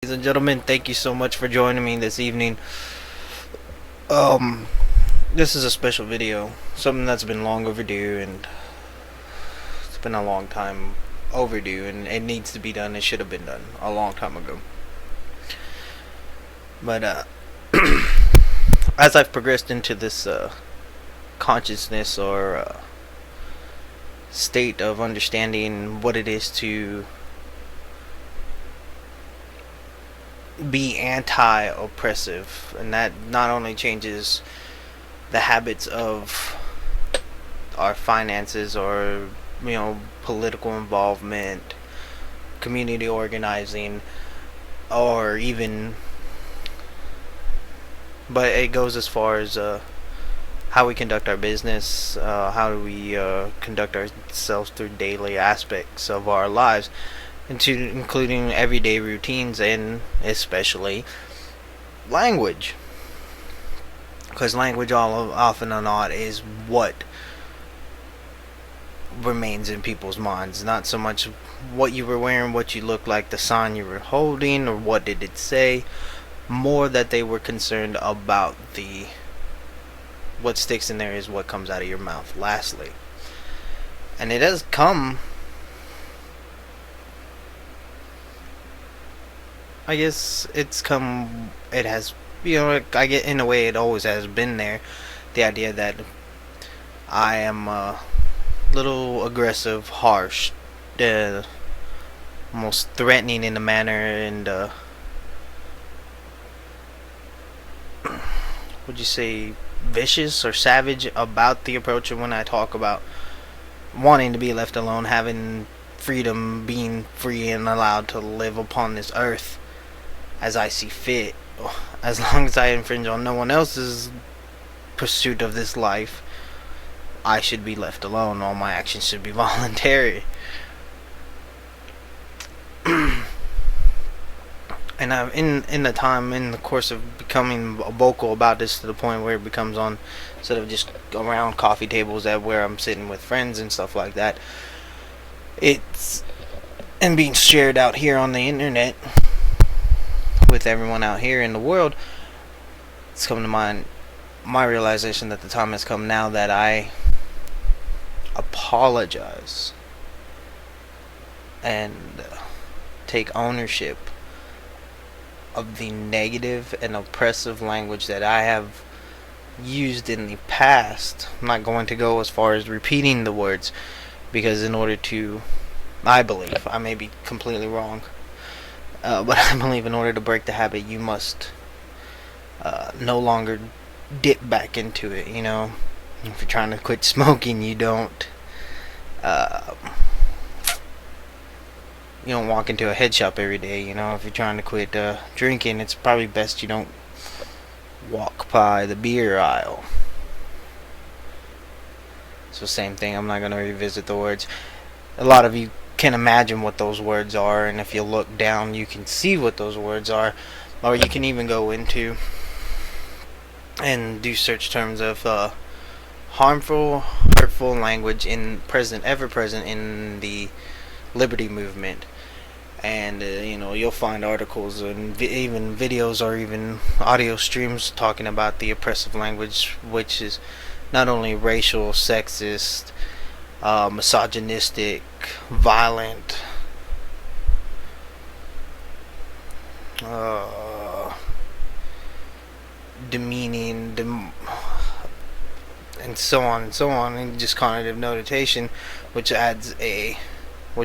Ladies and gentlemen, thank you so much for joining me this evening. Um, this is a special video, something that's been long overdue, and it's been a long time overdue, and it needs to be done. It should have been done a long time ago. But as I've progressed into this consciousness or state of understanding what it is to be anti-oppressive, and that not only changes the habits of our finances or political involvement, community organizing, or even, but it goes as far as how we conduct our business, how do we conduct ourselves through daily aspects of our lives, including everyday routines, and especially language, because language all often or not is what remains in people's minds. Not so much what you were wearing, what you looked like, the sign you were holding, or what did it say. More that they were concerned about what sticks in there is what comes out of your mouth lastly. And it has come, I guess it has, I get, in a way it always has been there. The idea that I am a little aggressive, harsh, almost threatening in a manner, and would you say vicious or savage about the approach of when I talk about wanting to be left alone, having freedom, being free and allowed to live upon this earth as I see fit, as long as I infringe on no one else's pursuit of this life. I should be left alone. All my actions should be voluntary. And I've in the course of becoming vocal about this, to the point where it becomes on, instead of just around coffee tables at where I'm sitting with friends and stuff like that, it's and being shared out here on the internet with everyone out here in the world. It's come to my realization that the time has come now that I apologize and take ownership of the negative and oppressive language that I have used in the past. I'm not going to go as far as repeating the words, because in order to, I believe, I may be completely wrong, but I believe in order to break the habit, you must no longer dip back into it. If you're trying to quit smoking, you don't walk into a head shop every day. If you're trying to quit drinking, it's probably best you don't walk by the beer aisle. So same thing. I'm not going to revisit the words. A lot of you can imagine what those words are, and if you look down you can see what those words are, or you can even go into and do search terms of harmful, hurtful language ever present in the liberty movement, and you'll find articles and even videos or even audio streams talking about the oppressive language, which is not only racial, sexist, misogynistic, violent, demeaning, and so on and so on, and just cognitive notation, which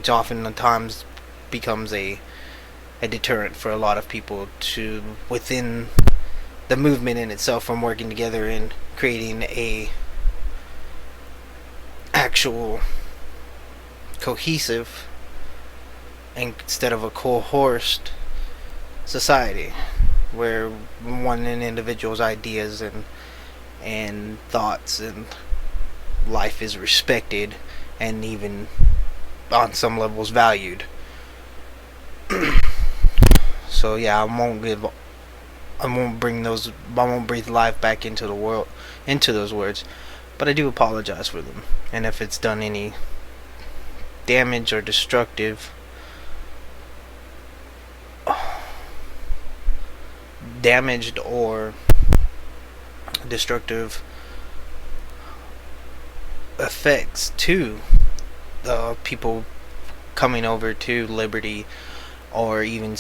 oftentimes becomes a deterrent for a lot of people to within the movement in itself from working together and creating a actual cohesive instead of a coerced society, where one individual's ideas and thoughts and life is respected and even on some levels valued. So yeah, I won't breathe life back into the world, into those words, but I do apologize for them. And if it's done any damage or destructive, damaged or destructive effects to the people coming over to liberty, or even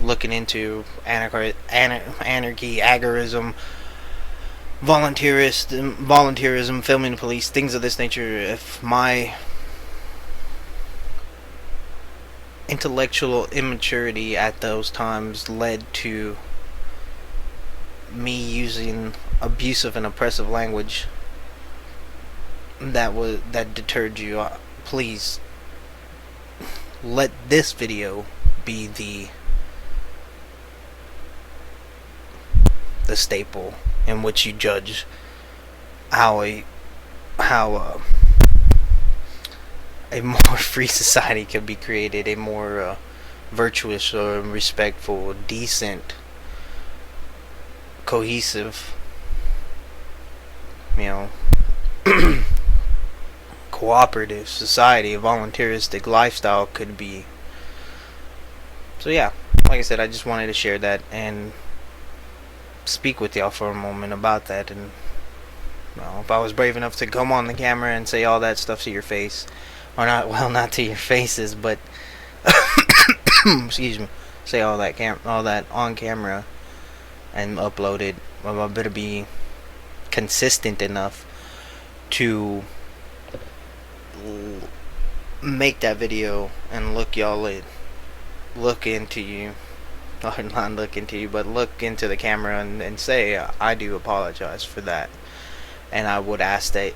looking into anarchy, agorism, volunteerism, filming the police, things of this nature. If my intellectual immaturity at those times led to me using abusive and oppressive language that deterred you, please let this video be the staple in which you judge how a more free society can be created, a more virtuous or respectful, decent, cohesive, cooperative society, a volunteeristic lifestyle could be. So yeah, like I said, I just wanted to share that and speak with y'all for a moment about that. And if I was brave enough to come on the camera and say all that stuff to your face, or not to your faces, but excuse me, say all that on camera and upload it, well, I better be consistent enough to make that video and look into you, or not look into you, but look into the camera and say, I do apologize for that. And I would ask that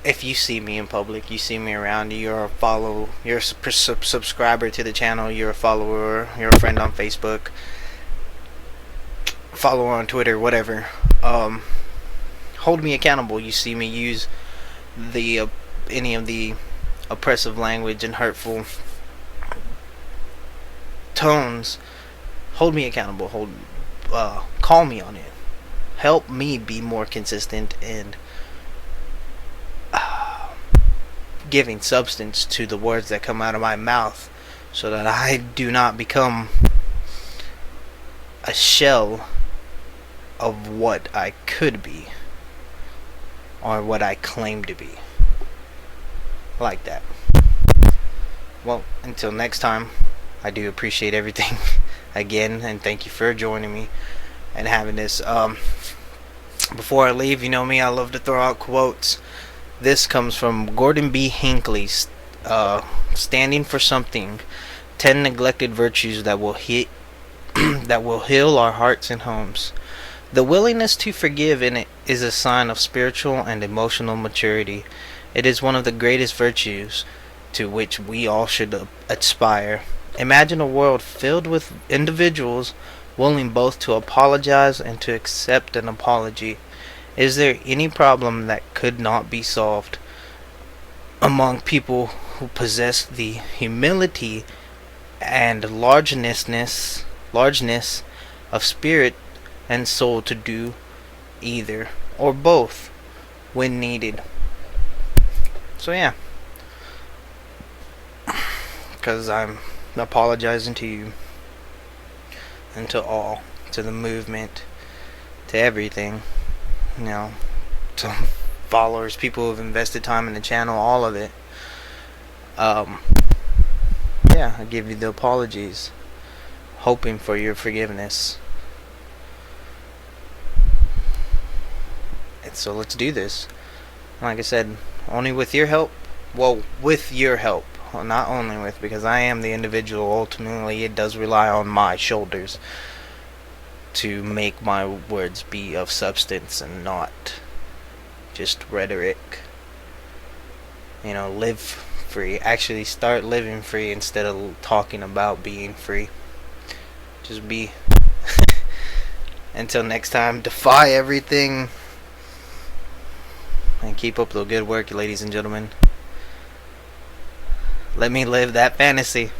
if you see me in public, you see me around, you're a subscriber to the channel, you're a follower, you're a friend on Facebook, follower on Twitter, whatever, hold me accountable. You see me use any of the oppressive language and hurtful tones, hold me accountable, call me on it, help me be more consistent and giving substance to the words that come out of my mouth, so that I do not become a shell of what I could be, or what I claim to be. Like that. Well, until next time, I do appreciate everything again, and thank you for joining me and having this. Before I leave, you know me, I love to throw out quotes. This comes from Gordon B. Hinckley, standing for something, 10 neglected virtues that will heal our hearts and homes. The willingness to forgive in it is a sign of spiritual and emotional maturity. It is one of the greatest virtues to which we all should aspire. Imagine a world filled with individuals willing both to apologize and to accept an apology. Is there any problem that could not be solved among people who possess the humility and largeness of spirit and soul to do either or both when needed? So yeah, because I'm apologizing to you and to all, to the movement, to everything, to followers, people who have invested time in the channel, all of it. Yeah, I give you the apologies, hoping for your forgiveness. And so let's do this. Like I said, only with your help. Well, with your help. Well, not only with, because I am the individual. Ultimately, it does rely on my shoulders to make my words be of substance and not just rhetoric. Live free. Actually start living free instead of talking about being free. Just be. Until next time, defy everything and keep up the good work, ladies and gentlemen. Let me live that fantasy.